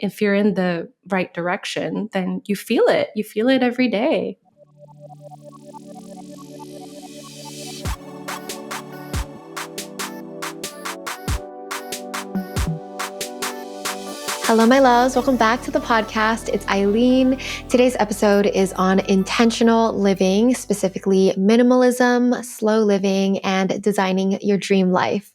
if you're in the right direction, then you feel it. You feel it every day. Hello, my loves. Welcome back to the podcast. It's Eileen. Today's episode is on intentional living, specifically minimalism, slow living, and designing your dream life.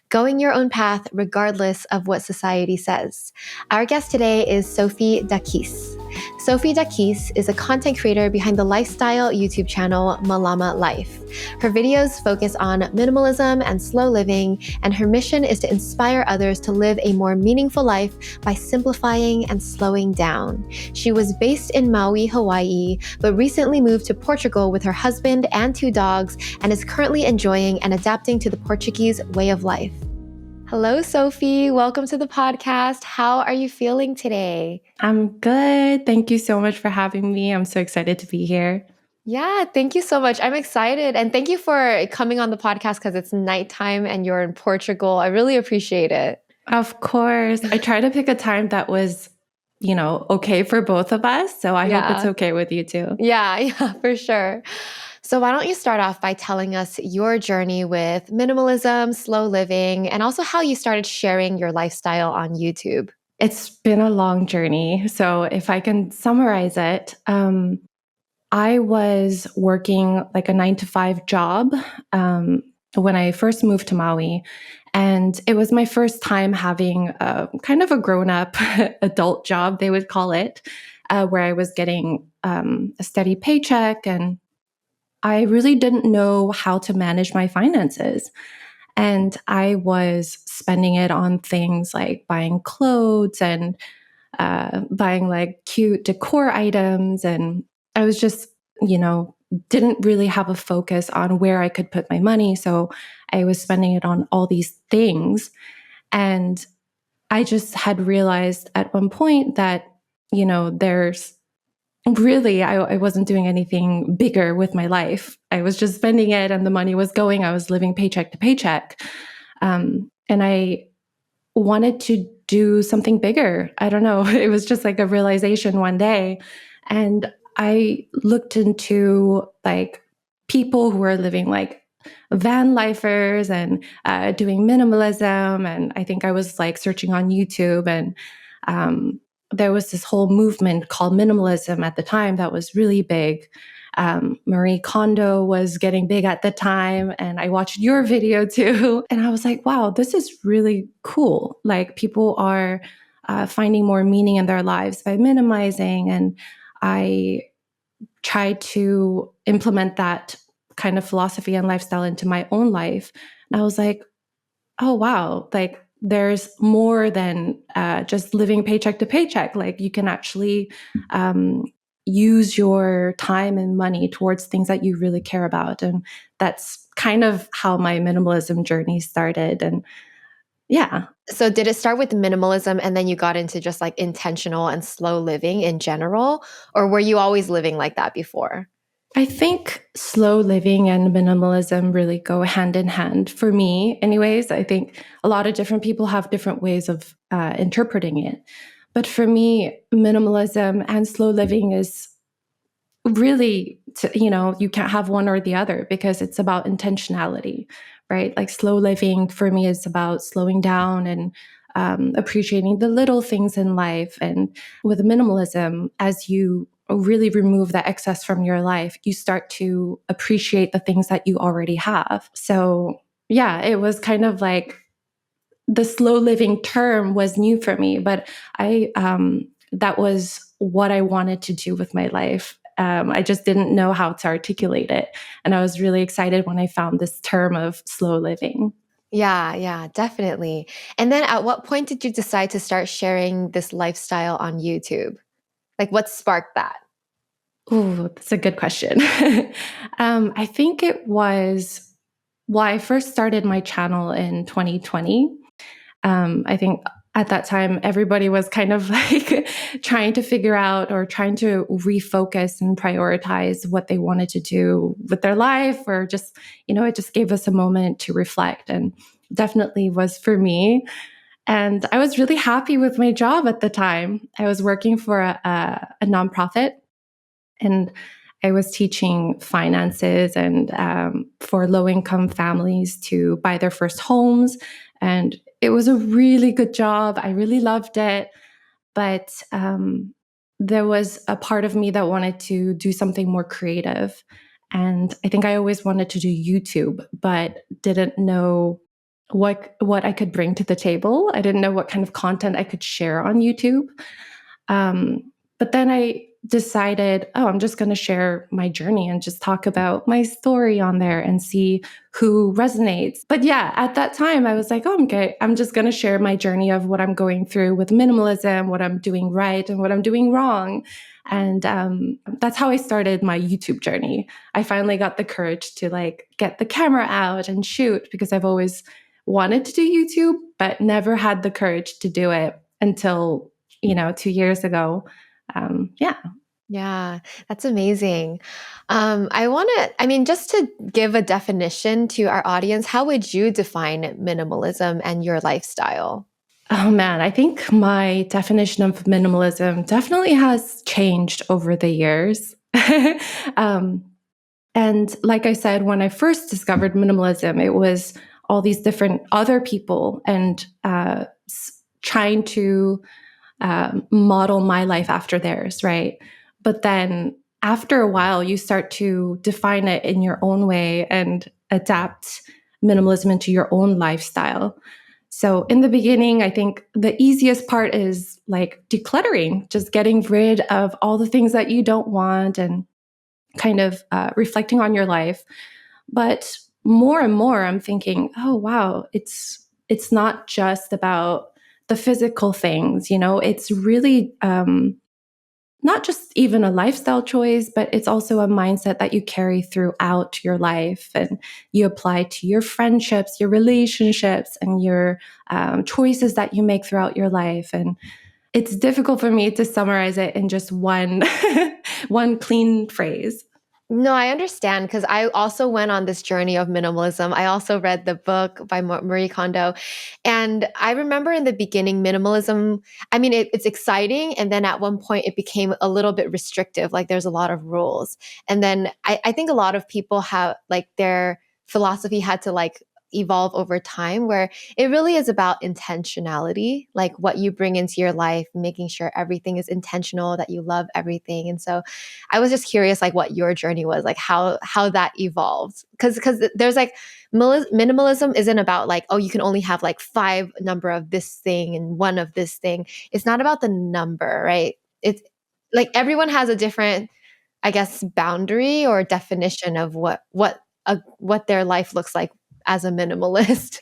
Going your own path regardless of what society says. Our guest today is Sophie Daquis. Sophie Daquis is a content creator behind the lifestyle YouTube channel Malama Life. Her videos focus on minimalism and slow living, and her mission is to inspire others to live a more meaningful life by simplifying and slowing down. She was based in Maui, Hawaii, but recently moved to Portugal with her husband and 2 dogs, and is currently enjoying and adapting to the Portuguese way of life. Hello, Sophie. Welcome to the podcast. How are you feeling today? I'm good. Thank you so much for having me. I'm so excited to be here. Yeah, thank you so much. I'm excited. And thank you for coming on the podcast because it's nighttime and you're in Portugal. I really appreciate it. Of course. I try to pick a time that was, okay for both of us. So I hope it's okay with you too. Yeah, for sure. So why don't you start off by telling us your journey with minimalism, slow living, and also how you started sharing your lifestyle on YouTube? It's been a long journey. So if I can summarize it, I was working like a 9-to-5 job when I first moved to Maui. And it was my first time having kind of a grown-up adult job, they would call it, where I was getting a steady paycheck, and I really didn't know how to manage my finances. And I was spending it on things like buying clothes and buying like cute decor items. And I was just, didn't really have a focus on where I could put my money. So I was spending it on all these things. And I just had realized at one point that, there's really, I wasn't doing anything bigger with my life. I was just spending it and the money was going. I was living paycheck to paycheck. And I wanted to do something bigger. I don't know. It was just like a realization one day. And I looked into like people who are living like van lifers and doing minimalism. And I think I was like searching on YouTube, and there was this whole movement called minimalism at the time that was really big. Marie Kondo was getting big at the time, and I watched your video too. And I was like, wow, this is really cool. Like people are finding more meaning in their lives by minimizing. And I tried to implement that kind of philosophy and lifestyle into my own life. And I was like, oh, wow, like there's more than just living paycheck to paycheck. Like you can actually use your time and money towards things that you really care about. And that's kind of how my minimalism journey started. And yeah. So did it start with minimalism and then you got into just like intentional and slow living in general? Or were you always living like that before? I think slow living and minimalism really go hand in hand for me. Anyways, I think a lot of different people have different ways of interpreting it. But for me, minimalism and slow living is really, you can't have one or the other because it's about intentionality, right? Like slow living for me is about slowing down and appreciating the little things in life. And with minimalism, as you really remove the excess from your life, you start to appreciate the things that you already have. So yeah, it was kind of like the slow living term was new for me, but that was what I wanted to do with my life. I just didn't know how to articulate it. And I was really excited when I found this term of slow living. Yeah, definitely. And then at what point did you decide to start sharing this lifestyle on YouTube? Like what sparked that? Oh, that's a good question. I think it was, I first started my channel in 2020. I think at that time, everybody was kind of like trying to figure out or trying to refocus and prioritize what they wanted to do with their life, or just, it just gave us a moment to reflect, and definitely was for me. And I was really happy with my job at the time. I was working for a nonprofit, and I was teaching finances and for low income families to buy their first homes. And it was a really good job. I really loved it. But there was a part of me that wanted to do something more creative. And I think I always wanted to do YouTube, but didn't know what I could bring to the table. I didn't know what kind of content I could share on YouTube. But then I decided, oh, I'm just going to share my journey and just talk about my story on there and see who resonates. But yeah, at that time, I was like, oh, okay, I'm just going to share my journey of what I'm going through with minimalism, what I'm doing right and what I'm doing wrong. And that's how I started my YouTube journey. I finally got the courage to like get the camera out and shoot, because I've always wanted to do YouTube, but never had the courage to do it until, 2 years ago. Yeah. Yeah, that's amazing. Just to give a definition to our audience, how would you define minimalism and your lifestyle? Oh man, I think my definition of minimalism definitely has changed over the years. um, and like I said, when I first discovered minimalism, it was all these different other people and trying to model my life after theirs, right? But then after a while, you start to define it in your own way and adapt minimalism into your own lifestyle. So in the beginning, I think the easiest part is like decluttering, just getting rid of all the things that you don't want and kind of reflecting on your life. But more and more, I'm thinking, oh wow, it's not just about the physical things, it's really not just even a lifestyle choice, but it's also a mindset that you carry throughout your life and you apply to your friendships, your relationships, and your choices that you make throughout your life. And it's difficult for me to summarize it in just one one clean phrase. No, I understand because I also went on this journey of minimalism. I also read the book by Marie Kondo. And I remember in the beginning, minimalism, it's exciting. And then at one point, it became a little bit restrictive. Like there's a lot of rules. And then I think a lot of people have like their philosophy had to like evolve over time where it really is about intentionality, like what you bring into your life, making sure everything is intentional, that you love everything. And so I was just curious like what your journey was, like how that evolved. Cuz there's like minimalism isn't about like, oh, you can only have like 5 number of this thing and 1 of this thing. It's not about the number, right? It's like everyone has a different, I guess, boundary or definition of what their life looks like as a minimalist.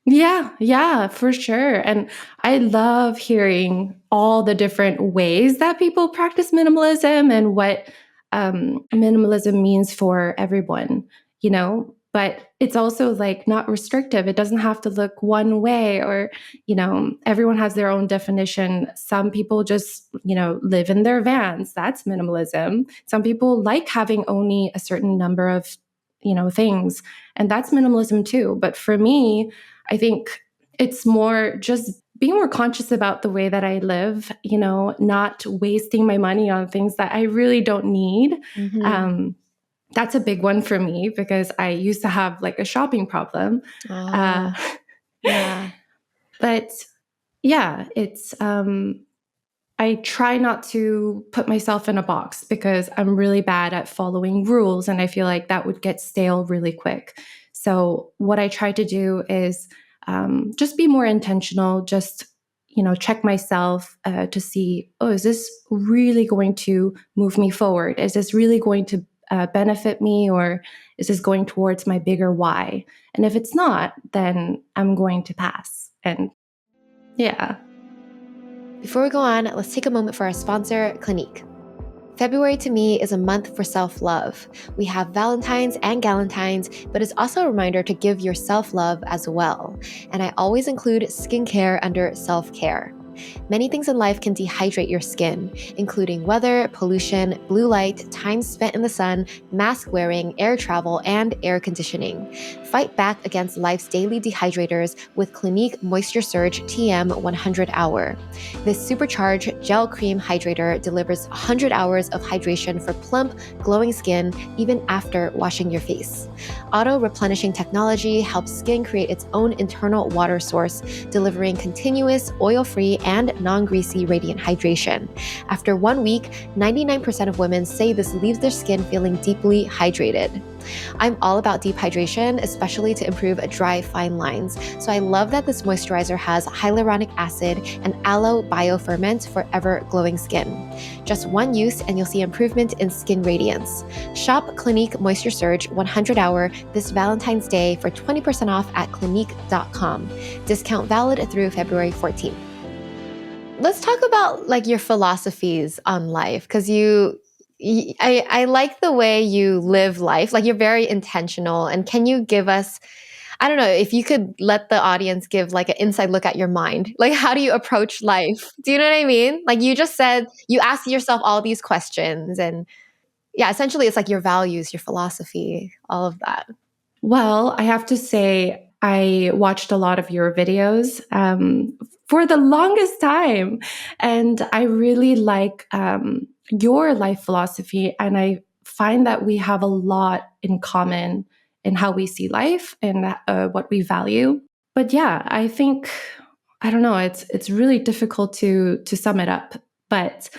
Yeah, yeah, for sure. And I love hearing all the different ways that people practice minimalism and what minimalism means for everyone, But it's also like not restrictive. It doesn't have to look one way or, everyone has their own definition. Some people just, live in their vans. That's minimalism. Some people like having only a certain number of, things. And that's minimalism too. But for me, I think it's more just being more conscious about the way that I live, not wasting my money on things that I really don't need. Mhm. Um, that's a big one for me because I used to have like a shopping problem. Uh, Ah, yeah. but yeah, I try not to put myself in a box because I'm really bad at following rules and I feel like that would get stale really quick. So, what I try to do is just be more intentional, just, check myself to see, oh, is this really going to move me forward? Is this really going to benefit me or is this going towards my bigger why? And if it's not, then I'm going to pass. And yeah. Before we go on, let's take a moment for our sponsor, Clinique. February to me is a month for self-love. We have Valentine's and Galentine's, but it's also a reminder to give your self-love as well. And I always include skincare under self-care. Many things in life can dehydrate your skin, including weather, pollution, blue light, time spent in the sun, mask wearing, air travel, and air conditioning. Fight back against life's daily dehydrators with Clinique Moisture Surge TM 100 Hour. This supercharged gel cream hydrator delivers 100 hours of hydration for plump, glowing skin even after washing your face. Auto-replenishing technology helps skin create its own internal water source, delivering continuous, oil-free, and non-greasy radiant hydration. After 1 week, 99% of women say this leaves their skin feeling deeply hydrated. I'm all about deep hydration, especially to improve dry, fine lines. So I love that this moisturizer has hyaluronic acid and aloe bioferment for ever glowing skin. Just one use and you'll see improvement in skin radiance. Shop Clinique Moisture Surge 100 Hour this Valentine's Day for 20% off at Clinique.com. Discount valid through February 14th. Let's talk about like your philosophies on life, because I like the way you live life. Like you're very intentional. And can you give us, I don't know, if you could let the audience give like an inside look at your mind. Like how do you approach life? Do you know what I mean? Like you just said, you ask yourself all these questions and yeah, essentially it's like your values, your philosophy, all of that. Well, I have to say, I watched a lot of your videos for the longest time, and I really like your life philosophy. And I find that we have a lot in common in how we see life and what we value. But yeah, I think I don't know. It's really difficult to sum it up, but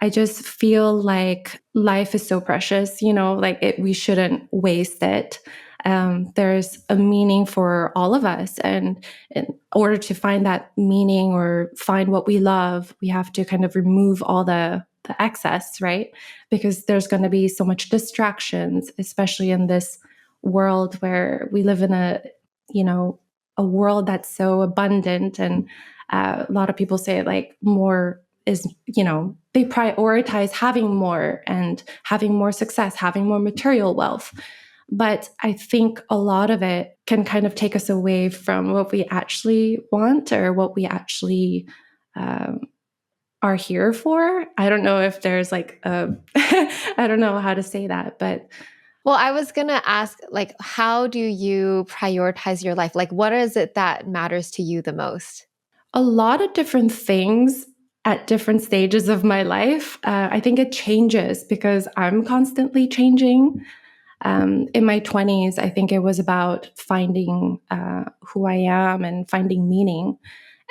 I just feel like life is so precious. Like we shouldn't waste it. There's a meaning for all of us. And in order to find that meaning or find what we love, we have to kind of remove all the excess, right? Because there's going to be so much distractions, especially in this world where we live in a world that's so abundant. And a lot of people say like more is, they prioritize having more and having more success, having more material wealth. But I think a lot of it can kind of take us away from what we actually want or what we actually are here for. I don't know if there's like I don't know how to say that, but well, I was going to ask, like, how do you prioritize your life? Like, what is it that matters to you the most? a lot of different things at different stages of my life. I think it changes because I'm constantly changing. In my 20s, I think it was about finding who I am and finding meaning.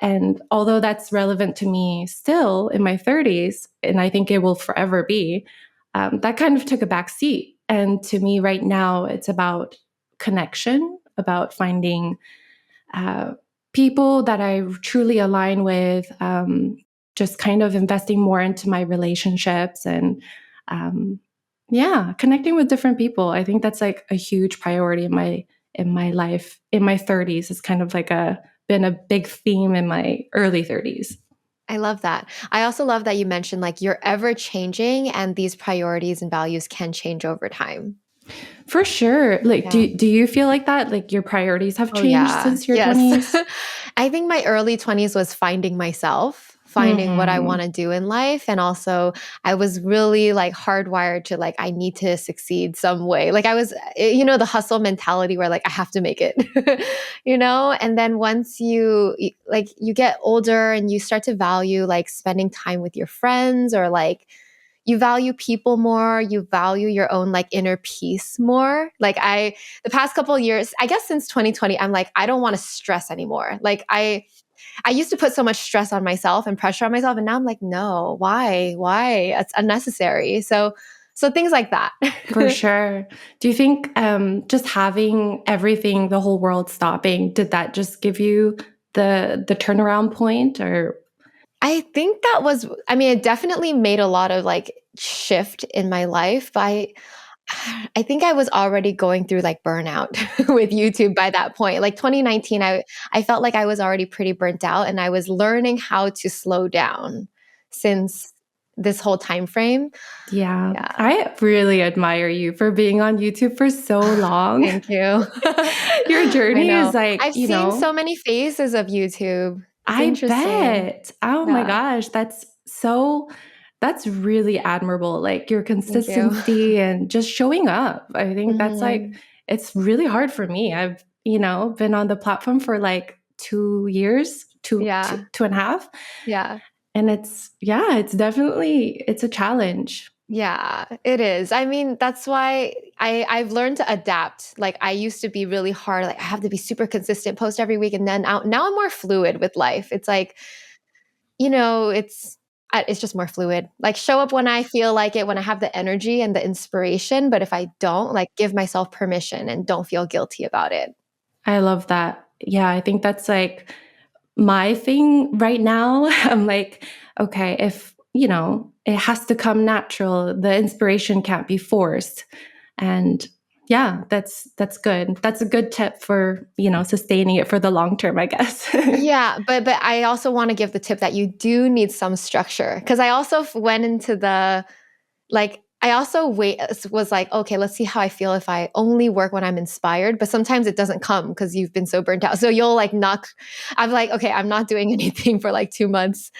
And although that's relevant to me still in my 30s, and I think it will forever be, that kind of took a back seat. And to me right now, it's about connection, about finding people that I truly align with, just kind of investing more into my relationships and yeah, connecting with different people. I think that's like a huge priority in my life. In my 30s, it's kind of like been a big theme in my early 30s. I love that. I also love that you mentioned like you're ever changing and these priorities and values can change over time. For sure. Like, Yeah. do you feel like that? Like your priorities have Oh, changed yeah. since your Yes. 20s? I think my early 20s was finding myself, finding what I want to do in life. And also, I was really like hardwired to like, I need to succeed some way. Like, I was, the hustle mentality where like, I have to make it, And then once you get older and you start to value like spending time with your friends or like, you value people more, you value your own like inner peace more. Like the past couple of years, I guess since 2020, I'm like, I don't want to stress anymore. Like I used to put so much stress on myself and pressure on myself. And now I'm like, no, why? It's unnecessary. So things like that. For sure. Do you think just having everything, the whole world stopping, did that just give you the turnaround point or? I think it definitely made a lot of like shift in my life, but I think I was already going through like burnout with YouTube by that point. Like 2019, I felt like I was already pretty burnt out and I was learning how to slow down since this whole time frame. Yeah. Yeah. I really admire you for being on YouTube for so long. Thank you. Your journey is like, I've seen so many phases of YouTube. It's I interesting. bet. Oh my Yeah. gosh, that's really admirable. Like your Thank you. consistency and just showing up. I think that's like Hmm. it's really hard for me. I've, been on the platform for like 2 years, Yeah. 2.5. Yeah. And it's definitely it's a challenge. Yeah, it is. I mean, that's why I've learned to adapt. Like I used to be really hard. Like I have to be super consistent, post every week, and then now I'm more fluid with life. It's like, it's just more fluid. Like show up when I feel like it, when I have the energy and the inspiration. But if I don't, like give myself permission and don't feel guilty about it. I love that. Yeah, I think that's like my thing right now. I'm like, okay, if, it has to come natural, the inspiration can't be forced. And yeah, that's good. That's a good tip for, sustaining it for the long term, I guess. Yeah, but I also want to give the tip that you do need some structure because I also went into the like I also was like, okay, let's see how I feel if I only work when I'm inspired. But sometimes it doesn't come because you've been so burnt out. So you'll like knock. I'm like, okay, I'm not doing anything for like 2 months.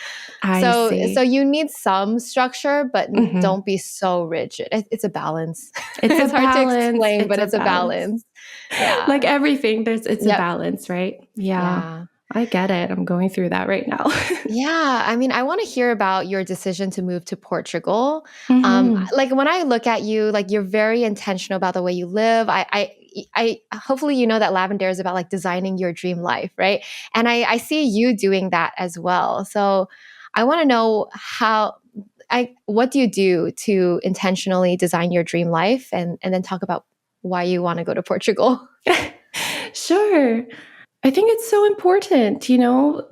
I So see. you need some structure, but Hmm. don't be so rigid. It's a balance. It's a It's hard to balance. explain, It's but a it's a balance. balance. Yeah. Like everything, it's a Yep. balance, right? Yeah. Yeah. I get it. I'm going through that right now. Yeah, I mean, I want to hear about your decision to move to Portugal. Hmm. Like when I look at you, like you're very intentional about the way you live. Hopefully you know that Lavendaire is about like designing your dream life, right? And I see you doing that as well. So I want to know what do you do to intentionally design your dream life, and then talk about why you want to go to Portugal. Sure. I think it's so important,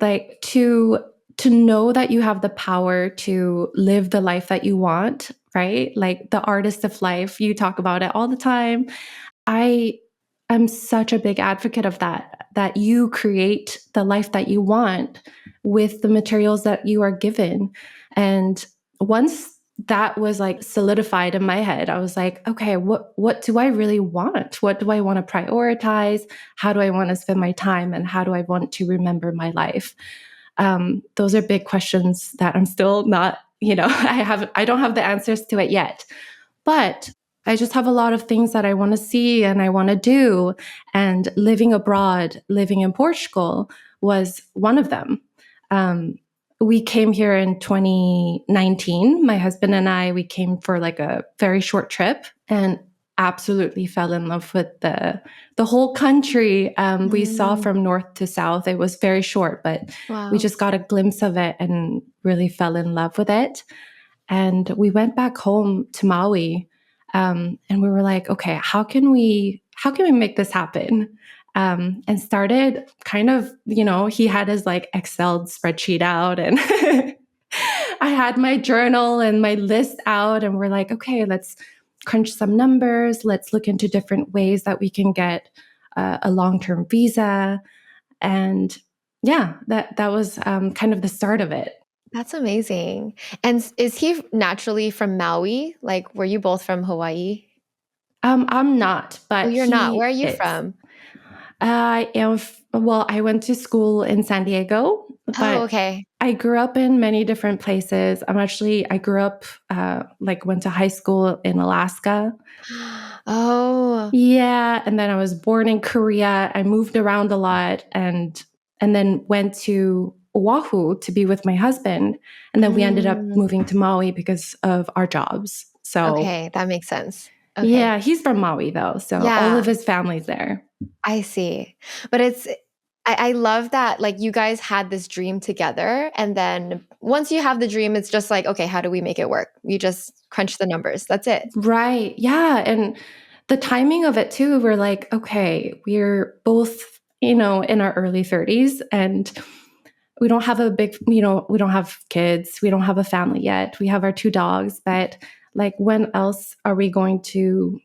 like to know that you have the power to live the life that you want, right? Like the artist of life, you talk about it all the time. I am such a big advocate of that you create the life that you want with the materials that you are given. And once that was like solidified in my head, I was like, okay, what do I really want? What do I want to prioritize? How do I want to spend my time? And how do I want to remember my life? Those are big questions that I'm still not, I don't have the answers to it yet. But I just have a lot of things that I want to see and I want to do. And living abroad, living in Portugal was one of them. Um, we came here in 2019. My husband and we came for like a very short trip and absolutely fell in love with the whole country. We saw Mm, from north to south. It was very short, but we wow. just got a glimpse of it and really fell in love with it. And we went back home to Maui, and we were like, okay, how can we make this happen? And started kind of, he had his like Excel spreadsheet out, and I had my journal and my list out, and we're like, okay, let's crunch some numbers. Let's look into different ways that we can get a long-term visa. And yeah, that was kind of the start of it. That's amazing. And is he naturally from Maui? Like, were you both from Hawaii? I'm not, Oh, but you're not. Where are he you is. from? Well, I went to school in San Diego, Oh, but okay. I grew up in many different places. I grew up, like, went to high school in Alaska. Oh. Yeah. And then I was born in Korea. I moved around a lot and then went to Oahu to be with my husband. And then we ended up Mm, moving to Maui because of our jobs. So, okay, that makes sense. Okay. yeah, he's from Maui though. So all of Yeah, his family's there. I see. But I love that like you guys had this dream together. And then once you have the dream, it's just like, okay, how do we make it work? You just crunch the numbers. That's it. Right. Yeah. And the timing of it too, we're like, okay, we're both, in our early 30s and we don't have we don't have kids, we don't have a family yet. We have our two dogs, but like, when else are we going to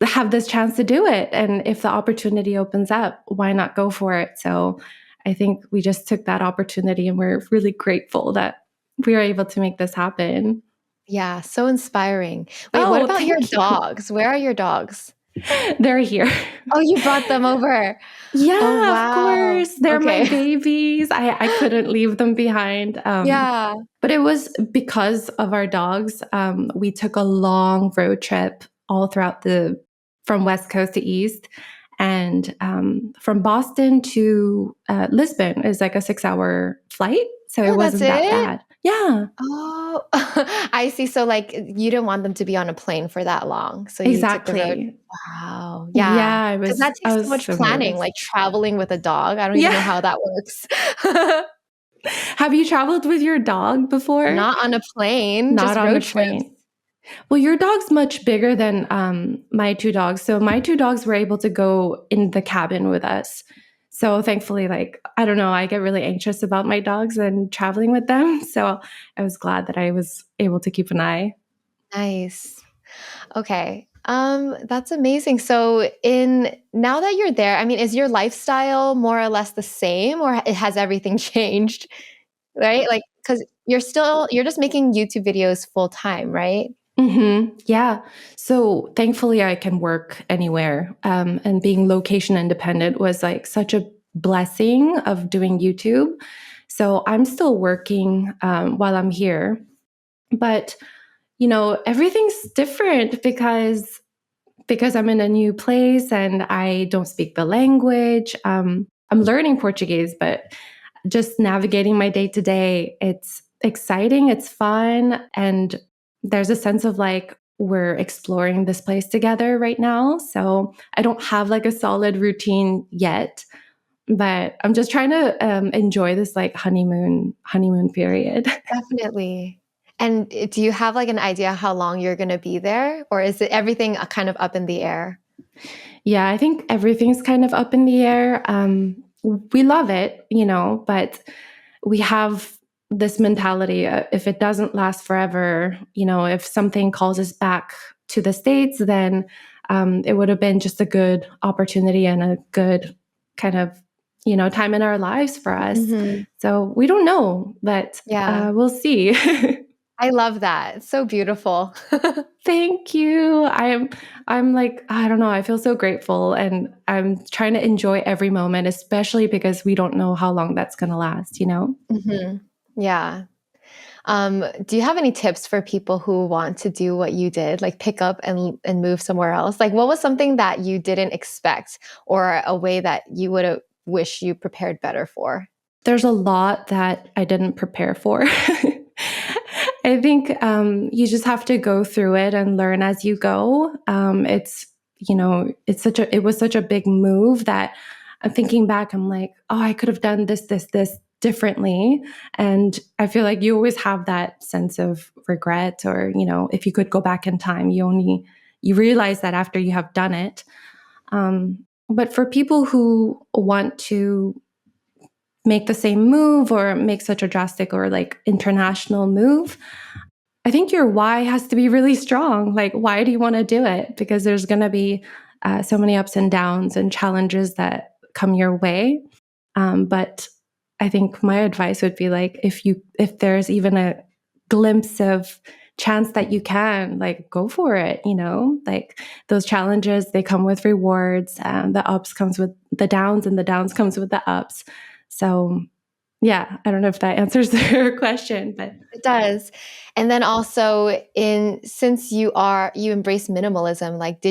have this chance to do it? And if the opportunity opens up, why not go for it? So I think we just took that opportunity and we're really grateful that we were able to make this happen. Yeah, so inspiring. Wait, what Oh, about your thank you. dogs? Where are your dogs? They're here. Oh, you brought them over. Oh, Yeah, of wow. course. They're my Okay. babies. I couldn't leave them behind. Yeah. But it was because of our dogs. We took a long road trip all throughout from West Coast to East. And from Boston to Lisbon is like a 6-hour flight. So it Oh, that's wasn't that it? bad. Yeah, Oh, I see. So like you didn't want them to be on a plane for that long. So you took the road. exactly. Wow. Yeah. Yeah, Because that I takes so was much so planning, nervous. like traveling with a dog. I don't even know Yeah. how that works. Have you traveled with your dog before? Not on a plane, Not just on a road trips. plane. Well, your dog's much bigger than my two dogs. So my two dogs were able to go in the cabin with us. So thankfully, like, I don't know, I get really anxious about my dogs and traveling with them. So I was glad that I was able to keep an eye. Nice. Okay. That's amazing. So in now that you're there, I mean, is your lifestyle more or less the same or has everything changed? Right? Like, because you're just making YouTube videos full time, right? Yeah. So thankfully, I can work anywhere. And being location independent was like such a blessing of doing YouTube. So I'm still working while I'm here. But everything's different because I'm in a new place and I don't speak the language. I'm learning Portuguese, but just navigating my day to day, it's exciting, it's fun, and there's a sense of like we're exploring this place together right now. So I don't have like a solid routine yet, but I'm just trying to enjoy this like honeymoon period. Definitely. And do you have like an idea how long you're going to be there, or is it everything kind of up in the air? Yeah, I think everything's kind of up in the air. We love it, but we have this mentality if it doesn't last forever, if something calls us back to the States, then it would have been just a good opportunity and a good kind of, time in our lives for us. Hmm. So we don't know, but Yeah. we'll see. I love that. It's so beautiful. Thank you. I'm like, I don't know, I feel so grateful and I'm trying to enjoy every moment, especially because we don't know how long that's going to last. Hmm. Yeah. Do you have any tips for people who want to do what you did, like pick up and move somewhere else? Like, what was something that you didn't expect, or a way that you would have wish you prepared better for? There's a lot that I didn't prepare for. I think you just have to go through it and learn as you go. It was such a big move that I'm thinking back, I'm like, oh, I could have done this differently. And I feel like you always have that sense of regret, or, if you could go back in time, you realize that after you have done it. But for people who want to make the same move or make such a drastic or like international move, I think your why has to be really strong. Like, why do you want to do it? Because there's going to be so many ups and downs and challenges that come your way. But I think my advice would be like, if there's even a glimpse of chance that you can, like, go for it. Like those challenges, they come with rewards. The ups comes with the downs, and the downs comes with the ups. So yeah, I don't know if that answers your question, but It does. And then also since you embrace minimalism, like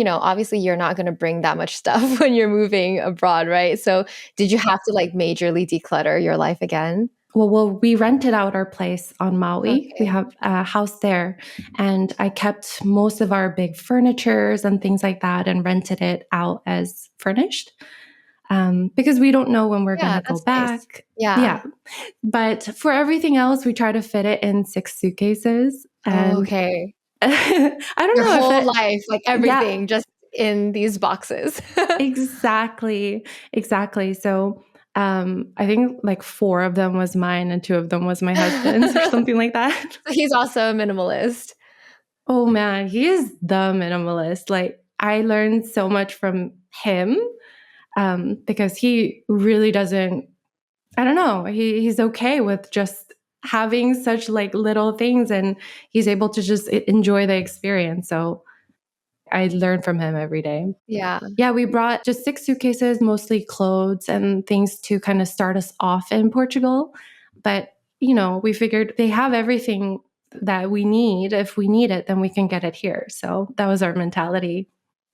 obviously you're not going to bring that much stuff when you're moving abroad, right? So did you have to like majorly declutter your life again? well, we rented out our place on Maui. We Okay. have a house there, and I kept most of our big furnitures and things like that and rented it out as furnished. Because we don't know when we're going Yeah, to go that's nice. back. Yeah. Yeah. But for everything else, we try to fit it in 6 suitcases. Oh, And okay. I don't Your know if whole it, life, like yeah, everything just in these boxes. exactly. Exactly. So I think like 4 of them was mine and 2 of them was my husband's, or something like that. He's also a minimalist. Oh man, he is the minimalist. Like, I learned so much from him because he really doesn't, I don't know. He's okay with just having such like little things, and he's able to just enjoy the experience. So I learn from him every day. Yeah. Yeah, we brought just 6 suitcases, mostly clothes and things to kind of start us off in Portugal. But, we figured they have everything that we need. If we need it, then we can get it here. So that was our mentality.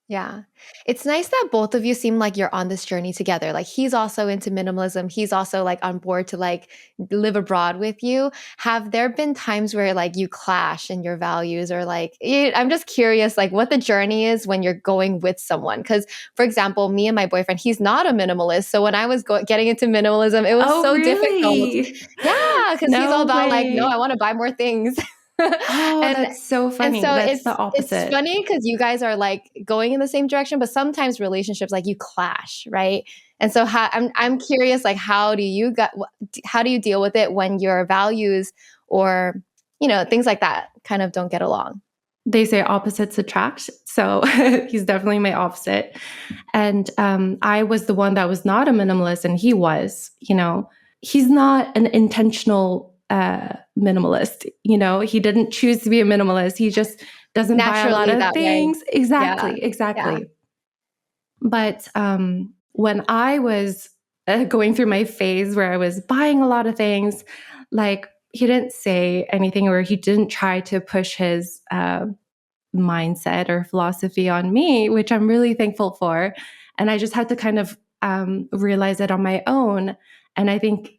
Yeah. It's nice that both of you seem like you're on this journey together. Like he's also into minimalism. He's also like on board to like live abroad with you. Have there been times where like you clash in your values or like I'm just curious like what the journey is when you're going with someone cuz for example, me and my boyfriend, he's not a minimalist. So when I was getting into minimalism, it was Oh, so difficult. really? Yeah, cuz he's all No about like no, I way. want to buy more things. Oh, and that's so and funny. so That's the it's opposite. funny because you guys are like going in the same direction, but sometimes relationships like you clash, right? And so I'm curious, like how do you deal with it when your values or things like that kind of don't get along? They say opposites attract. So he's definitely my opposite. And I was the one that was not a minimalist, and he was, he's not an intentional minimalist. He didn't choose to be a minimalist. He just doesn't buy a lot Naturally of that way. things. Yeah. Exactly, Yeah. exactly. But when I was going through my phase where I was buying a lot of things, like he didn't say anything or he didn't try to push his mindset or philosophy on me, which I'm really thankful for. And I just had to kind of realize it on my own. And I think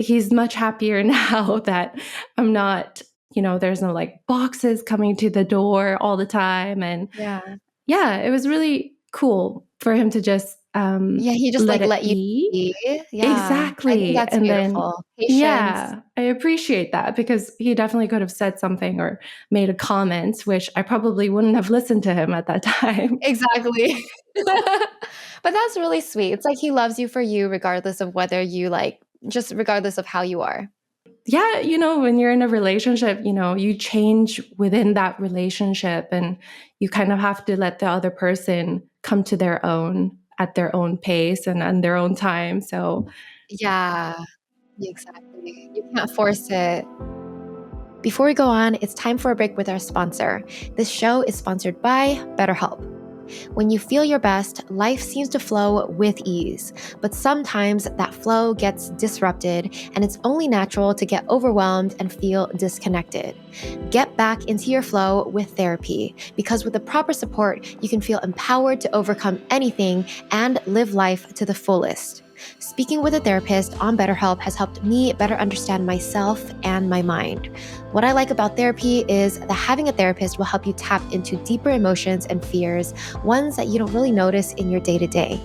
he's much happier now that I'm not, there's no like boxes coming to the door all the time. And Yeah. yeah, it was really cool for him to just Yeah, he just let like it let you be. be. Yeah. I think Exactly. that's And then, beautiful. Patience. yeah, I appreciate that because he definitely could have said something or made a comment, which I probably wouldn't have listened to him at that time. Exactly. But that's really sweet. It's like he loves you for you regardless of whether you like just regardless of how you are. Yeah, when you're in a relationship, you change within that relationship and you kind of have to let the other person come to their own at their own pace and on their own time. So, Yeah, exactly. You can't force it. Before we go on, it's time for a break with our sponsor. This show is sponsored by BetterHelp. When you feel your best, life seems to flow with ease, but sometimes that flow gets disrupted, and it's only natural to get overwhelmed and feel disconnected. Get back into your flow with therapy, because with the proper support, you can feel empowered to overcome anything and live life to the fullest. Speaking with a therapist on BetterHelp has helped me better understand myself and my mind. What I like about therapy is that having a therapist will help you tap into deeper emotions and fears, ones that you don't really notice in your day-to-day.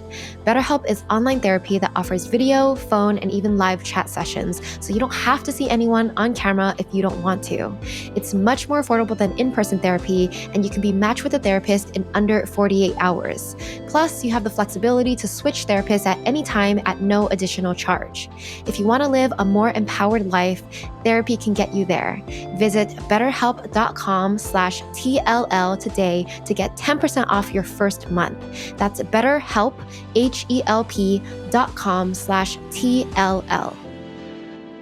BetterHelp is online therapy that offers video, phone, and even live chat sessions, so you don't have to see anyone on camera if you don't want to. It's much more affordable than in-person therapy, and you can be matched with a therapist in under 48 hours. Plus, you have the flexibility to switch therapists at any time at no additional charge. If you want to live a more empowered life, therapy can get you there. Visit betterhelp.com/TLL today to get 10% off your first month. That's BetterHelp, HELP.com/TLL.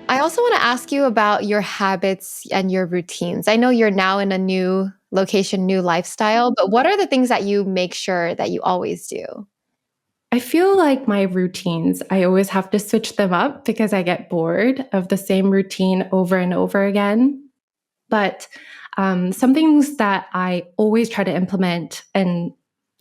I also want to ask you about your habits and your routines. I know you're now in a new location, new lifestyle, but what are the things that you make sure that you always do? I feel like my routines, I always have to switch them up because I get bored of the same routine over and over again. But some things that I always try to implement, and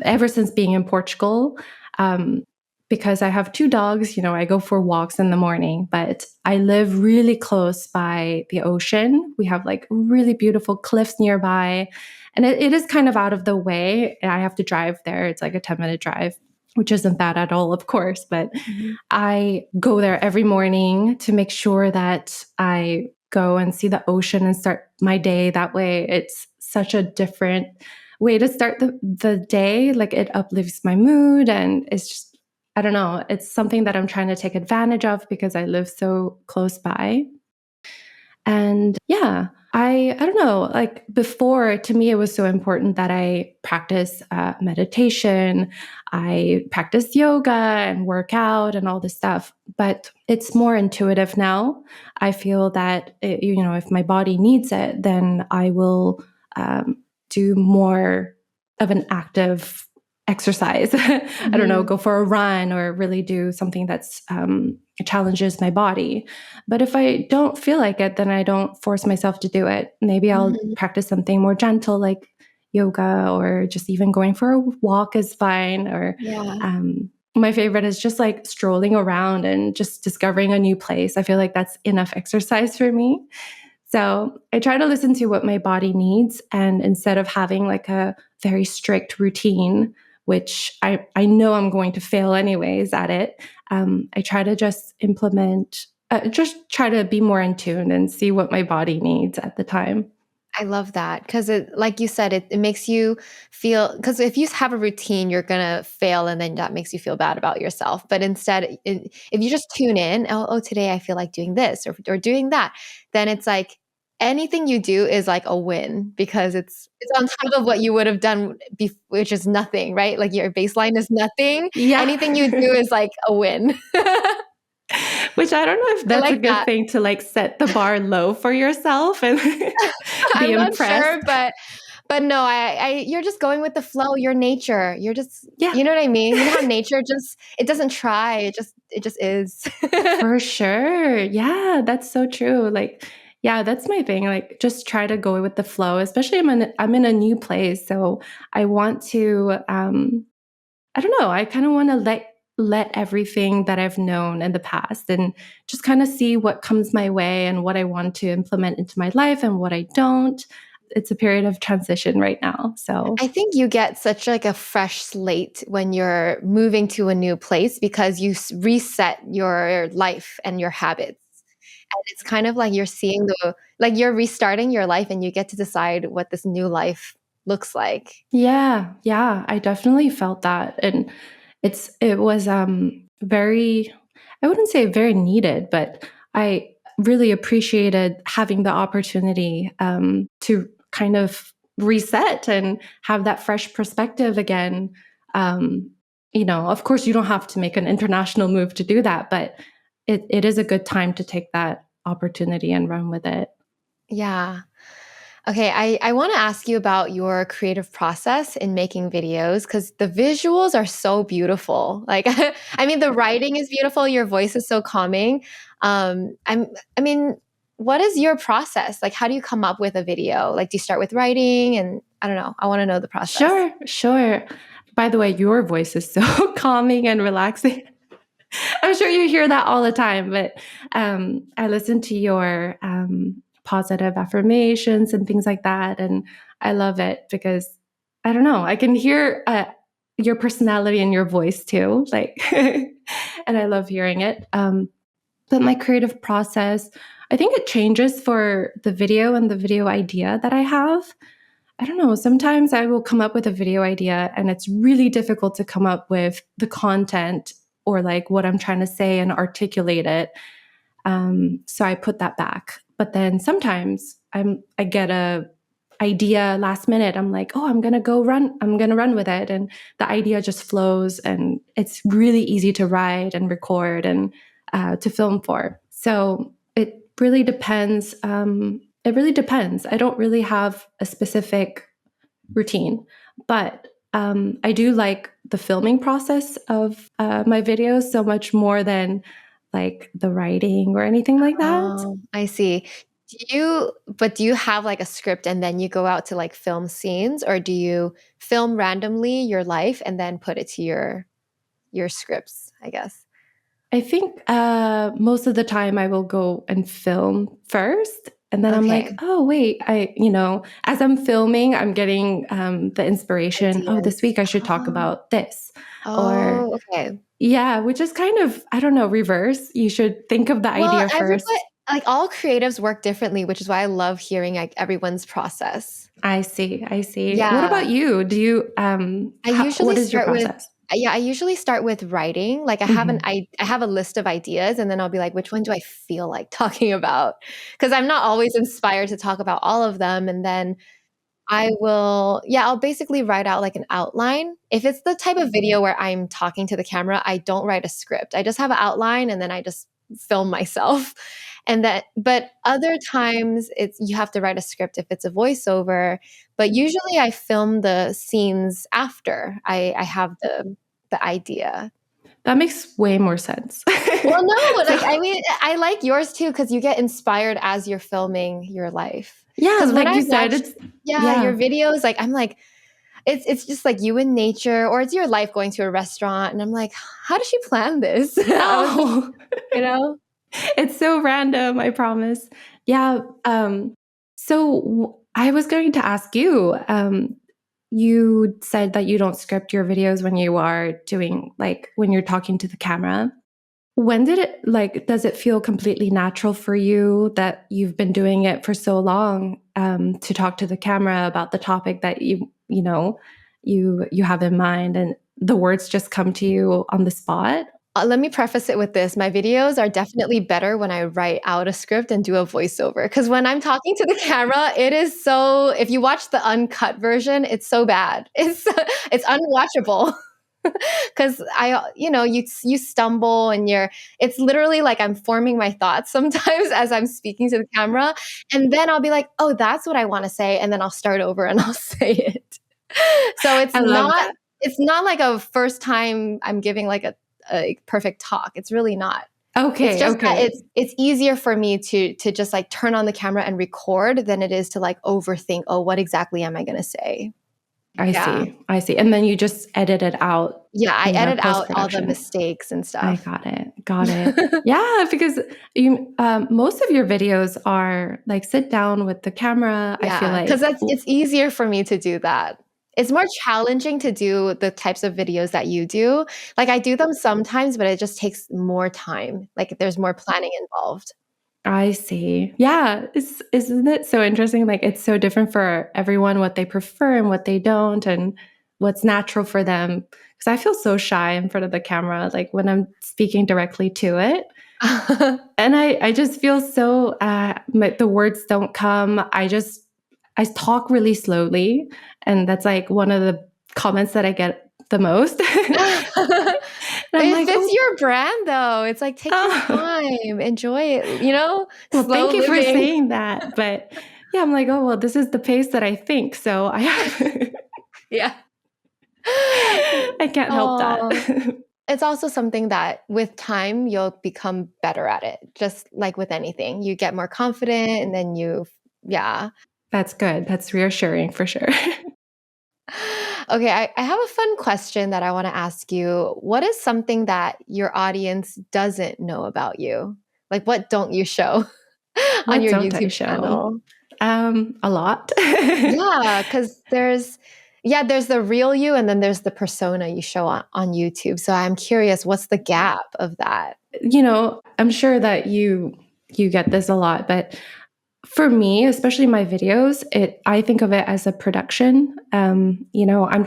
ever since being in Portugal, um, because I have 2 dogs, I go for walks in the morning, but I live really close by the ocean. We have like really beautiful cliffs nearby, and it is kind of out of the way. I have to drive there. It's like a 10-minute drive, which isn't bad at all, of course, but Mhm. I go there every morning to make sure that I go and see the ocean and start my day that way. It's such a different way to start the day. Like it uplifts my mood and it's just, I don't know, it's something that I'm trying to take advantage of because I live so close by. And yeah, I don't know, like before to me, it was so important that I practice meditation, I practice yoga and work out and all this stuff. But it's more intuitive now. I feel that, if my body needs it, then I will do more of an active exercise. I don't know, Mhm. go for a run or really do something that's challenges my body. But if I don't feel like it, then I don't force myself to do it. Maybe I'll Mhm. practice something more gentle, like yoga, or just even going for a walk is fine. Or Yeah. my favorite is just like strolling around and just discovering a new place. I feel like that's enough exercise for me. So I try to listen to what my body needs. And instead of having like a very strict routine, which I know I'm going to fail anyways at it, I try to just try to be more in tune and see what my body needs at the time. I love that because it, like you said, it makes you feel, because if you have a routine, you're going to fail and then that makes you feel bad about yourself. But instead, if you just tune in, oh, today I feel like doing this or doing that, then it's like anything you do is like a win because it's on top of what you would have done, which is nothing, right? Like your baseline is nothing. Yeah. Anything you do is like a win. Which I don't know if I that's a like good that. thing to like set the bar low for yourself and be I'm not impressed. sure, but no, you're just going with the flow, your nature. You're just, Yeah. you know what I mean? You know how nature just it doesn't try, it just is. For sure. Yeah, that's so true. Like, yeah, that's my thing. Like, just try to go with the flow, especially I'm in a new place. So I want to, I don't know, I kind of want to let everything that I've known in the past and just kind of see what comes my way and what I want to implement into my life and what I don't. It's a period of transition right now. So I think you get such like a fresh slate when you're moving to a new place because you reset your life and your habits. And it's kind of like you're seeing the like you're restarting your life and you get to decide what this new life looks like. yeah, yeah, I definitely felt that. And it was very, I wouldn't say very needed, but I really appreciated having the opportunity to kind of reset and have that fresh perspective again. Um, of course, you don't have to make an international move to do that, but it is a good time to take that opportunity and run with it. Yeah. Okay, I want to ask you about your creative process in making videos because the visuals are so beautiful. Like, I mean, the writing is beautiful. Your voice is so calming. I mean, what is your process? Like, how do you come up with a video? Like, do you start with writing? And I don't know. I want to know the process. Sure, sure. By the way, your voice is so calming and relaxing. I'm sure you hear that all the time, but I listen to your positive affirmations and things like that. And I love it because I don't know, I can hear your personality in your voice too. Like, and I love hearing it. But my creative process, I think it changes for the video and the video idea that I have. I don't know. Sometimes I will come up with a video idea and it's really difficult to come up with the content or like what I'm trying to say and articulate it. So I put that back. But then sometimes I get a idea last minute. I'm like, oh, I'm gonna run with it. And the idea just flows and it's really easy to write and record and to film for. So it really depends. It really depends. I don't really have a specific routine, but I do like the filming process of my videos so much more than like the writing or anything like that. Oh, I see. Do you have like a script and then you go out to like film scenes, or do you film randomly your life and then put it to your scripts, I guess? I think most of the time I will go and film first. And then I'm like, Okay. oh, wait, as I'm filming, I'm getting the inspiration. Oh, this Ideas. week I should talk Oh. about this. Or, Oh, okay. yeah, which is kind of, I don't know, reverse. You should think of the Well, idea everybody first. like all creatives work differently, which is why I love hearing like everyone's process. I see. I see. What about Yeah. you? Do you I usually what is your start with process? yeah, I usually start with writing. Like Hmm. I have a list of ideas and then I'll be like, which one do I feel like talking about? Because I'm not always inspired to talk about all of them. And then I'll basically write out like an outline. If it's the type of video where I'm talking to the camera, I don't write a script. I just have an outline and then I just film myself. but other times you have to write a script if it's a voiceover. But usually I film the scenes after I have the idea. That makes way more sense. Well, no, So, like, I mean, I like yours too, because you get inspired as you're filming your life. yeah, Because when like I you said, watch, it's, yeah, yeah. your videos, like, I'm like, it's just like you in nature, or it's your life going to a restaurant, and I'm like, how does she plan this? I was just, Oh, you know. it's so random, I promise. Yeah. I was going to ask you, you said that you don't script your videos when you are doing, like, when you're talking to the camera. When did it, like, does it feel completely natural for you that you've been doing it for so long, to talk to the camera about the topic that you have in mind, and the words just come to you on the spot? Let me preface it with this. My videos are definitely better when I write out a script and do a voiceover. Because when I'm talking to the camera, it is so, if you watch the uncut version, it's so bad. It's unwatchable. Because you stumble and it's literally like I'm forming my thoughts sometimes as I'm speaking to the camera. And then I'll be like, oh, that's what I want to say. And then I'll start over and I'll say it. So I love that. it's not like a first time I'm giving like a perfect talk. It's really not. It's Okay, just that okay. it's easier for me to just like turn on the camera and record than it is to like overthink, oh, what exactly am I going to say? I Yeah. see. I see. And then you just edit it out Yeah, I in the edit out all the post-production. mistakes and I stuff. got it. Got it. Yeah, because most of your videos are like sit down with the camera. I feel Yeah, because like, it's easier for me to do that. It's more challenging to do the types of videos that you do. Like, I do them sometimes, but it just takes more time. Like, there's more planning involved. I see. Yeah, isn't it so interesting? Like, it's so different for everyone, what they prefer and what they don't, and what's natural for them. Because I feel so shy in front of the camera, like when I'm speaking directly to it. And I just feel so, the words don't come. I talk really slowly. And that's like one of the comments that I get the most. And I'm It like, fits oh, your brand, though. It's like, take your oh. time, enjoy it, Well, slow thank you for living. saying that. But yeah, I'm like, oh, well, this is the pace that I think. So I have, Yeah. I can't help that. Oh, it's also something that with time, you'll become better at it. Just like with anything, you get more confident and then yeah. That's good. That's reassuring for sure. Okay, I have a fun question that I want to ask you. What is something that your audience doesn't know about you? Like, what don't you show on What your don't I YouTube show? channel? A lot. Yeah, because there's the real you and then there's the persona you show on YouTube. So I'm curious, what's the gap of that? I'm sure that you get this a lot, but for me, especially my videos, I think of it as a production. I'm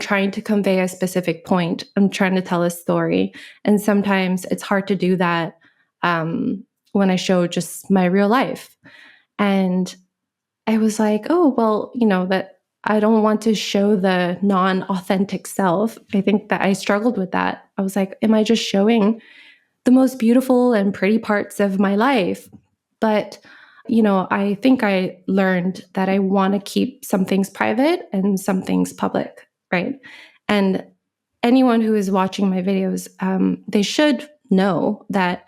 trying to convey a specific point. I'm trying to tell a story, and sometimes it's hard to do that when I show just my real life. And I was like, oh well, that I don't want to show the non-authentic self. I think that I struggled with that. I was like, am I just showing the most beautiful and pretty parts of my life? But, I think I learned that I want to keep some things private and some things public, right? And anyone who is watching my videos, they should know that,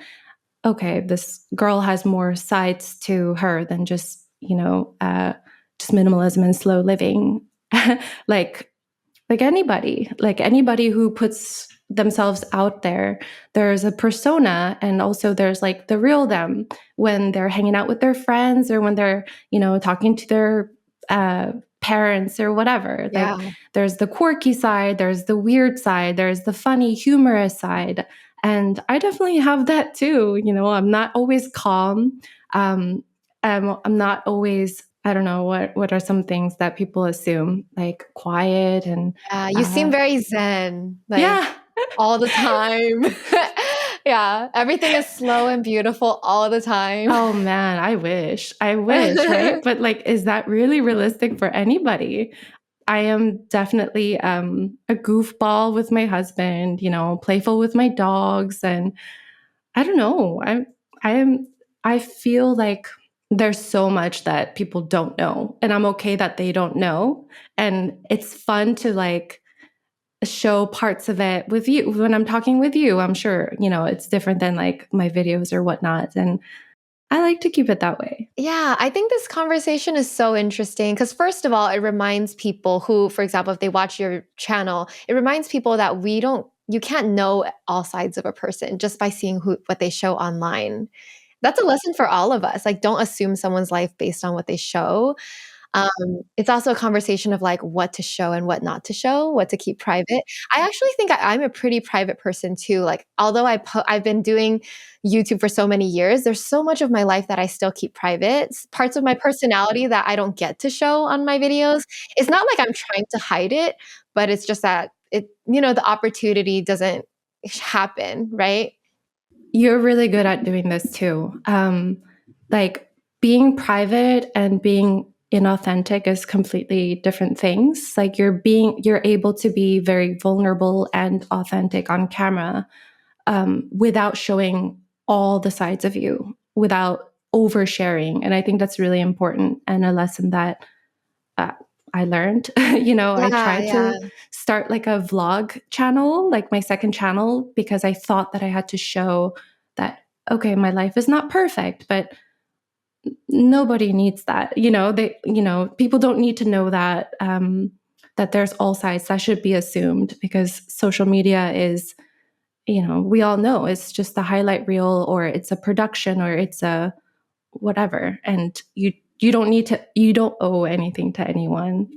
okay, this girl has more sides to her than just minimalism and slow living. like like anybody who puts themselves out there, there's a persona, and also there's like the real them when they're hanging out with their friends, or when they're talking to their parents or whatever. Like, Yeah. there's the quirky side, there's the weird side, there's the funny humorous side, and I definitely have that too. I'm not always calm. I'm not always, I don't know, what are some things that people assume, like quiet and Yeah, you seem uh very zen, like, yeah. all the time. Yeah, everything is slow and beautiful all the time. Oh man, I wish, right? But like, is that really realistic for anybody? I am definitely a goofball with my husband, playful with my dogs, and I don't know. I am I feel like there's so much that people don't know, and I'm okay that they don't know. And it's fun to like show parts of it with you when I'm talking with you. I'm sure, it's different than like my videos or whatnot. And I like to keep it that way. Yeah, I think this conversation is so interesting because, first of all, it reminds people who, for example, if they watch your channel, it reminds people that you can't know all sides of a person just by seeing what they show online. That's a lesson for all of us. Like, don't assume someone's life based on what they show. It's also a conversation of like what to show and what not to show, what to keep private. I actually think I'm a pretty private person too. Like, although I've been doing YouTube for so many years, there's so much of my life that I still keep private. Parts of my personality that I don't get to show on my videos. It's not like I'm trying to hide it, but it's just that the opportunity doesn't happen, right? You're really good at doing this too. Like being private and being inauthentic is completely different things. Like you're able to be very vulnerable and authentic on camera, without showing all the sides of you, without oversharing. And I think that's really important and a lesson that uh, I learned. I Yeah, tried yeah. to start like a vlog channel, like my second channel, because I thought that I had to show that, okay, my life is not perfect, but nobody needs that. People don't need to know that, that there's all sides. That should be assumed because social media is, we all know it's just a highlight reel or it's a production or it's a whatever. And you don't owe anything to anyone.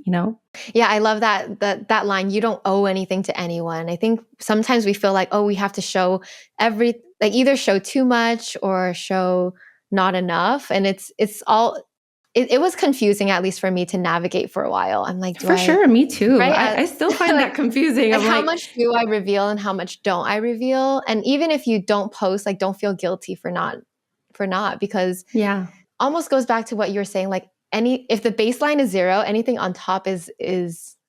Yeah, I love that line. You don't owe anything to anyone. I think sometimes we feel like, oh, we have to show like either show too much or show not enough. And it was confusing, at least for me, to navigate for a while. I'm like, For sure, me too. right? I still find Like, that confusing. I'm how like, much do I reveal and how much don't I reveal? And even if you don't post, like, don't feel guilty for not, because yeah. almost goes back to what you were saying. Like, if the baseline is 0, anything on top is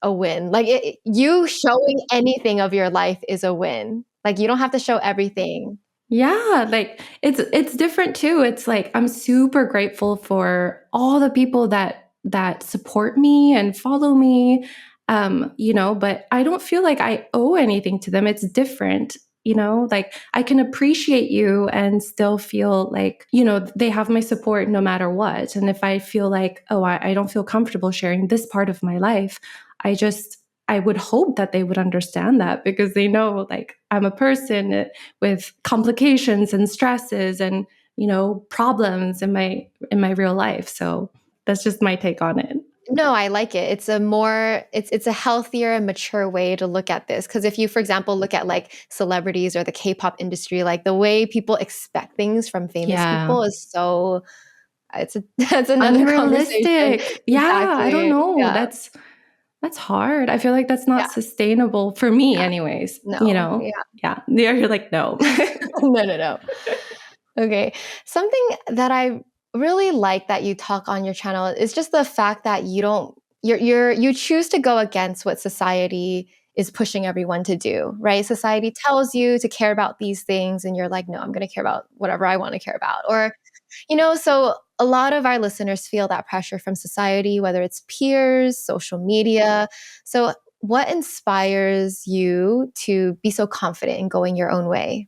a win. Like, you showing anything of your life is a win. Like, you don't have to show everything. Yeah, like it's different too. It's like I'm super grateful for all the people that support me and follow me. But I don't feel like I owe anything to them. It's different. Like I can appreciate you and still feel like, they have my support no matter what. And if I feel like, oh, I don't feel comfortable sharing this part of my life, I would hope that they would understand that because they know like I'm a person with complications and stresses and, problems in my real life. So that's just my take on it. No, I like it. It's a healthier and mature way to look at this. Because if you, for example, look at like celebrities or the K-pop industry, like the way people expect things from famous Yeah. people is that's another conversation. Unrealistic. Yeah, I don't Exactly. know. Yeah. That's hard. I feel like that's not Yeah. sustainable for me Yeah. anyways, No. Yeah. Yeah. Yeah, you're like, no. No, no, no. Okay. Something that I really like that you talk on your channel is just the fact that you choose to go against what society is pushing everyone to do, right? Society tells you to care about these things and you're like, no, I'm going to care about whatever I want to care about. Or, so a lot of our listeners feel that pressure from society, whether it's peers, social media. So what inspires you to be so confident in going your own way?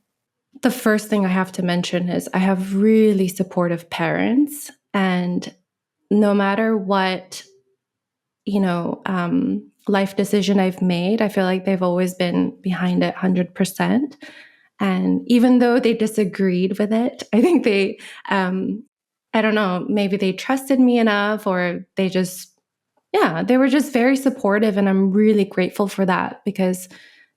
The first thing I have to mention is I have really supportive parents, and no matter what, life decision I've made, I feel like they've always been behind it 100%. And even though they disagreed with it, I think I don't know, maybe they trusted me enough or they were just very supportive. And I'm really grateful for that because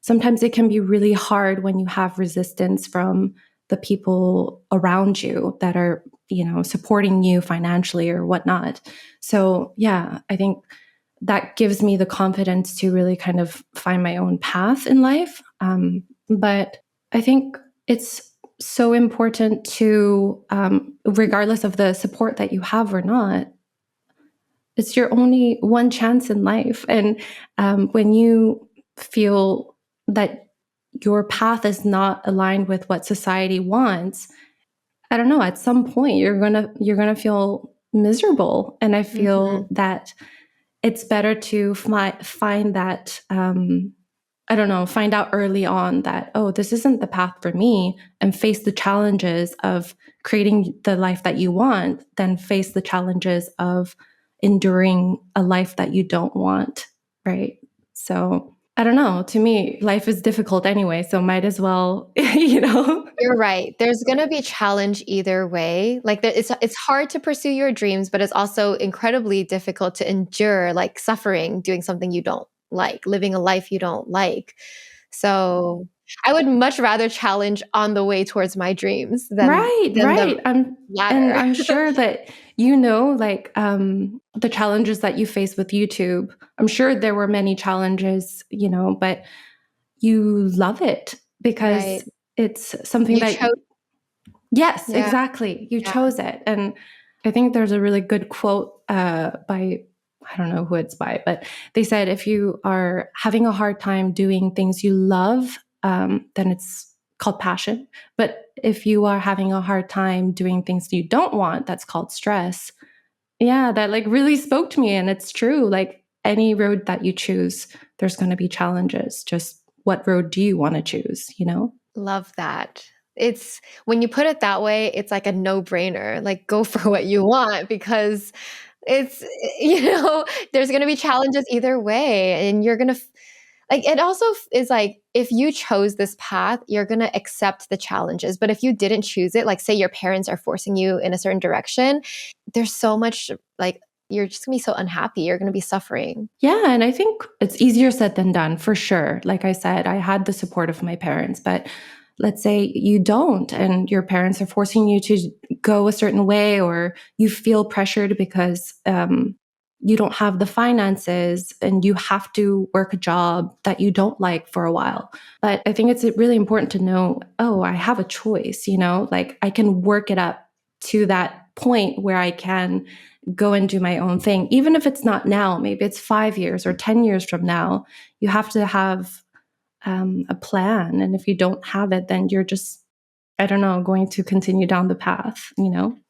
sometimes it can be really hard when you have resistance from the people around you that are, supporting you financially or whatnot. So, yeah, I think that gives me the confidence to really kind of find my own path in life. But I think it's so important to, regardless of the support that you have or not, it's your only one chance in life. And when you feel that your path is not aligned with what society wants, I don't know, at some point you're gonna feel miserable. And I feel that it's better to find that I don't know, find out early on that, oh, this isn't the path for me, and face the challenges of creating the life that you want, than face the challenges of enduring a life that you don't want, right? So I don't know. To me, life is difficult anyway, so might as well, you know? You're right. There's gonna be challenge either way. Like, it's hard to pursue your dreams, but it's also incredibly difficult to endure, like, suffering doing something you don't like, living a life you don't like. So, I would much rather challenge on the way towards my dreams Right, than the right. And latter. I'm sure that like the challenges that you face with YouTube. I'm sure there were many challenges, but you love it because Right. it's something You that chose. yes, Yeah, exactly. You yeah. chose it. And I think there's a really good quote by, I don't know who it's by, but they said if you are having a hard time doing things you love, then it's called passion. But if you are having a hard time doing things you don't want, that's called stress. Yeah, that like really spoke to me. And it's true. Like any road that you choose, there's going to be challenges. Just what road do you want to choose, you know? Love that. It's when you put it that way, it's like a no-brainer. Like, go for what you want because it's you know, there's gonna be challenges either way, and you're gonna like, it also is like, if you chose this path, you're gonna accept the challenges, but if you didn't choose it, like, say your parents are forcing you in a certain direction, there's so much like, you're just gonna be so unhappy, you're gonna be suffering. Yeah, and I think it's easier said than done for sure. Like I said, I had the support of my parents, but let's say you don't, and your parents are forcing you to go a certain way, or you feel pressured because you don't have the finances and you have to work a job that you don't like for a while. But I think it's really important to know, oh, I have a choice, like I can work it up to that point where I can go and do my own thing. Even if it's not now, maybe it's 5 years or 10 years from now, you have to have a plan. And if you don't have it, then you're just, I don't know, going to continue down the path.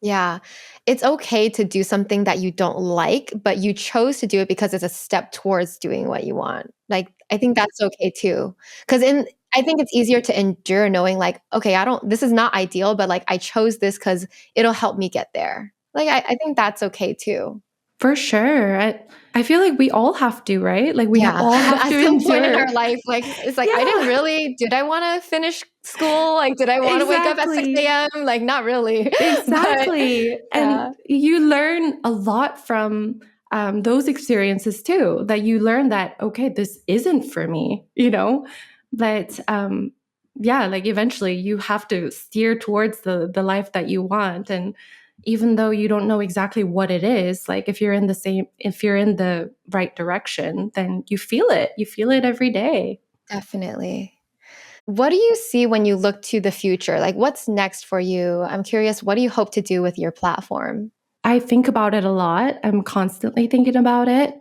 Yeah. It's okay to do something that you don't like, but you chose to do it because it's a step towards doing what you want. Like, I think that's okay too. Because I think it's easier to endure knowing, like, okay, this is not ideal, but like, I chose this because it'll help me get there. Like, I think that's okay too. For sure. I feel like we all have to, right? Like we Yeah. all have At to some point in endure. our life, like, it's like, Yeah, did I want to finish school? Like, did I want to wake up at 6 exactly. a.m.? Like, not really. But Exactly. And yeah, you learn a lot from those experiences too, that you learn that, okay, this isn't for me. But yeah, like eventually you have to steer towards the life that you want. And even though you don't know exactly what it is, like if you're in the right direction, then you feel it. You feel it every day. definitely. What do you see when you look to the future? Like, what's next for you? I'm curious, what do you hope to do with your platform? I think about it a lot. I'm constantly thinking about it.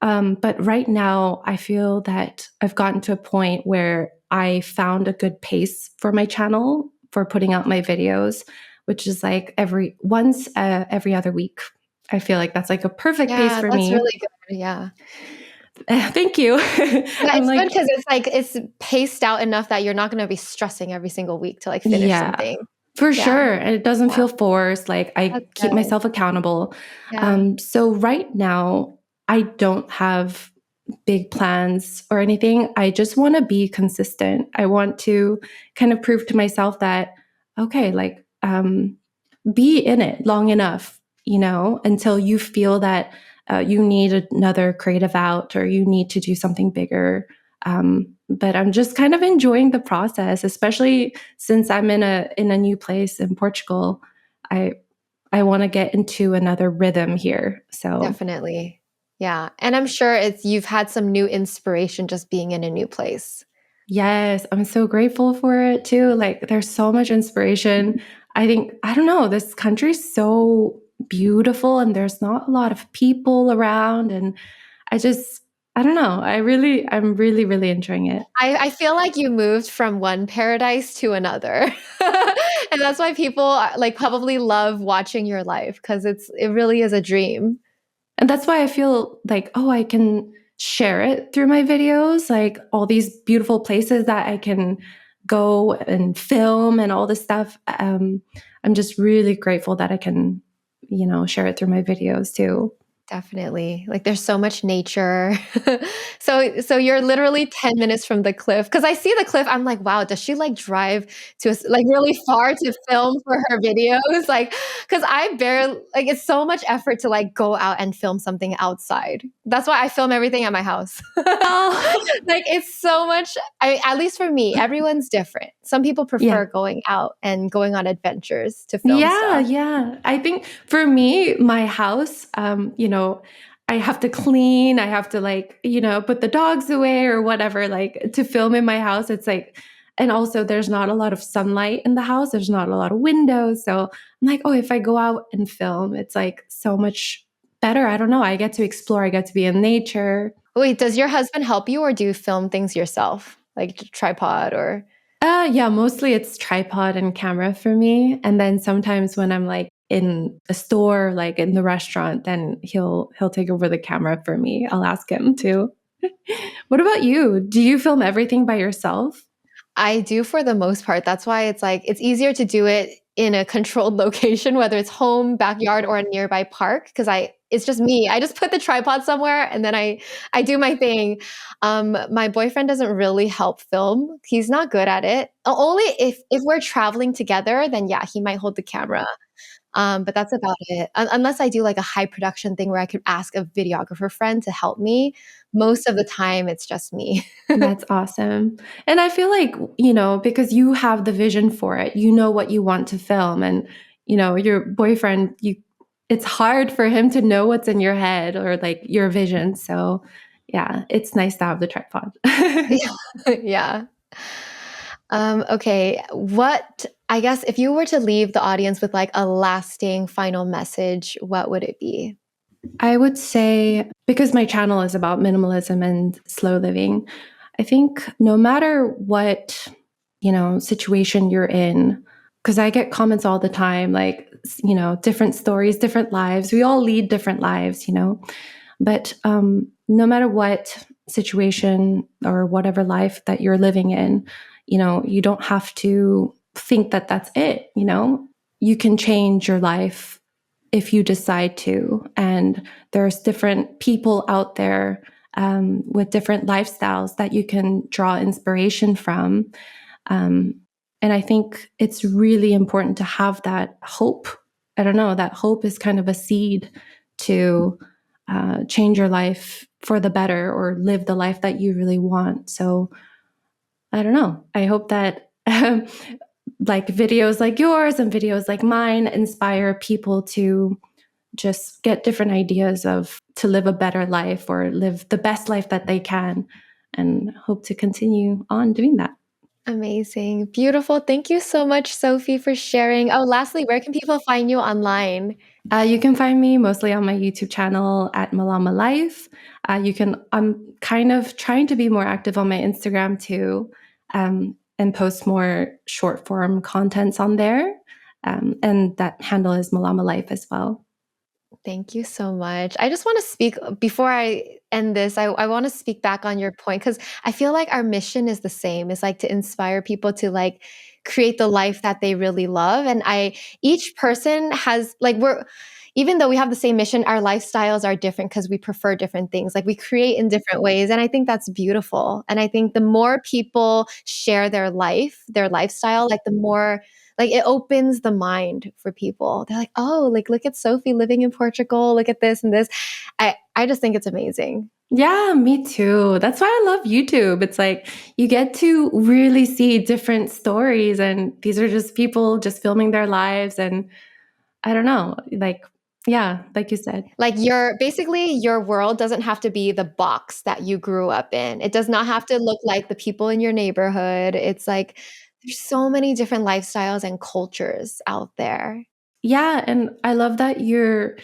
But right now, I feel that I've gotten to a point where I found a good pace for my channel for putting out my videos, which is like every other week. I feel like that's like a perfect pace Yeah, for that's me. really good. Yeah. Thank you. Yeah, I'm it's good like, because it's like it's paced out enough that you're not gonna be stressing every single week to like finish yeah, something. for Yeah, sure. And it doesn't yeah, feel forced. Like I that's keep good. myself accountable. Yeah, So right now, I don't have big plans or anything. I just want to be consistent. I want to kind of prove to myself that, okay, like, be in it long enough, until you feel that you need another creative out or you need to do something bigger. But I'm just kind of enjoying the process, especially since I'm in a new place in Portugal. I I want to get into another rhythm here. So definitely. Yeah, and I'm sure you've had some new inspiration just being in a new place. yes, I'm so grateful for it too. Like there's so much inspiration. I think, I don't know, this country's so beautiful and there's not a lot of people around. And I don't know. I'm really, really enjoying it. I feel like you moved from one paradise to another. And that's why people like probably love watching your life because it really is a dream. And that's why I feel like, oh, I can share it through my videos, like all these beautiful places that I can go and film and all this stuff. I'm just really grateful that I can, share it through my videos too. Definitely. Like there's so much nature. So you're literally 10 minutes from the cliff. Cause I see the cliff, I'm like, wow, does she like drive like really far to film for her videos? Like, cause I barely like it's so much effort to like go out and film something outside. That's why I film everything at my house. Oh, Like it's so much at least for me, everyone's different. Some people yeah. prefer going out and going on adventures to film Yeah, stuff. yeah. I think for me, my house, I have to clean, I have to like, put the dogs away or whatever, like to film in my house. It's like, and also there's not a lot of sunlight in the house. There's not a lot of windows. So I'm like, oh, if I go out and film, it's like so much better. I don't know. I get to explore, I get to be in nature. Wait, does your husband help you or do you film things yourself? Like tripod or Yeah, mostly it's tripod and camera for me. And then sometimes when I'm like in a store, like in the restaurant, then he'll take over the camera for me. I'll ask him to. What about you? Do you film everything by yourself? I do for the most part. That's why it's like it's easier to do it in a controlled location, whether it's home, backyard, or a nearby park. Because it's just me. I just put the tripod somewhere and then I do my thing. My boyfriend doesn't really help film. He's not good at it. Only if we're traveling together, then yeah, he might hold the camera. But that's about it. Unless I do like a high production thing where I could ask a videographer friend to help me. Most of the time, it's just me. That's awesome. And I feel like, because you have the vision for it, you know what you want to film and, your boyfriend, it's hard for him to know what's in your head or like your vision. So, yeah, it's nice to have the tripod. Yeah. Yeah. Okay. I guess if you were to leave the audience with like a lasting final message, what would it be? I would say, because my channel is about minimalism and slow living, I think no matter what, situation you're in, because I get comments all the time, like, different stories, different lives. We all lead different lives, but no matter what situation or whatever life that you're living in, you don't have to think that that's it, you can change your life if you decide to. And there's different people out there with different lifestyles that you can draw inspiration from. Um, and I think it's really important to have that hope. I don't know, that hope is kind of a seed to change your life for the better or live the life that you really want. So I don't know. I hope that like videos like yours and videos like mine inspire people to just get different ideas of to live a better life or live the best life that they can, and hope to continue on doing that. Amazing. Beautiful. Thank you so much, Sophie, for sharing. Oh, lastly, where can people find you online? You can find me mostly on my YouTube channel at Malama Life. I'm kind of trying to be more active on my Instagram too, and post more short form contents on there. And that handle is Malama Life as well. Thank you so much. I just want to speak before I end this. I want to speak back on your point because I feel like our mission is the same. It's like to inspire people to like create the life that they really love. And each person has like even though we have the same mission, our lifestyles are different because we prefer different things. Like we create in different ways. And I think that's beautiful. And I think the more people share their lifestyle, like the more like it opens the mind for people. They're like, oh, like look at Sophie living in Portugal. Look at this and this. I just think it's amazing. Yeah, me too. That's why I love YouTube. It's like you get to really see different stories, and these are just people just filming their lives. And I don't know, like, yeah, like you said. Like your world doesn't have to be the box that you grew up in. It does not have to look like the people in your neighborhood. It's like there's so many different lifestyles and cultures out there. Yeah, and I love that you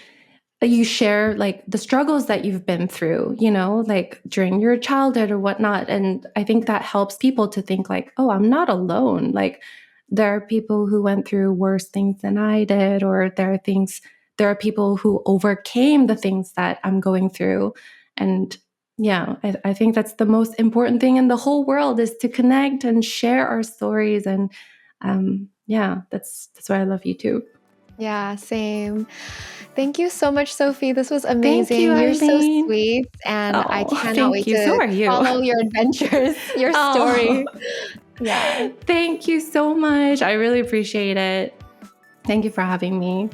share like the struggles that you've been through, like during your childhood or whatnot. And I think that helps people to think like, oh, I'm not alone. Like there are people who went through worse things than I did, or there are people who overcame the things that I'm going through. And yeah, I think that's the most important thing in the whole world, is to connect and share our stories. And yeah, that's why I love you too. Yeah, same. Thank you so much, Sophie. This was Thank you, amazing. You're so Eileen. sweet, and I Oh, cannot thank wait you. So to are you. follow your adventures, your Oh, story. Yeah. thank you so much. I really appreciate it. Thank you for having me.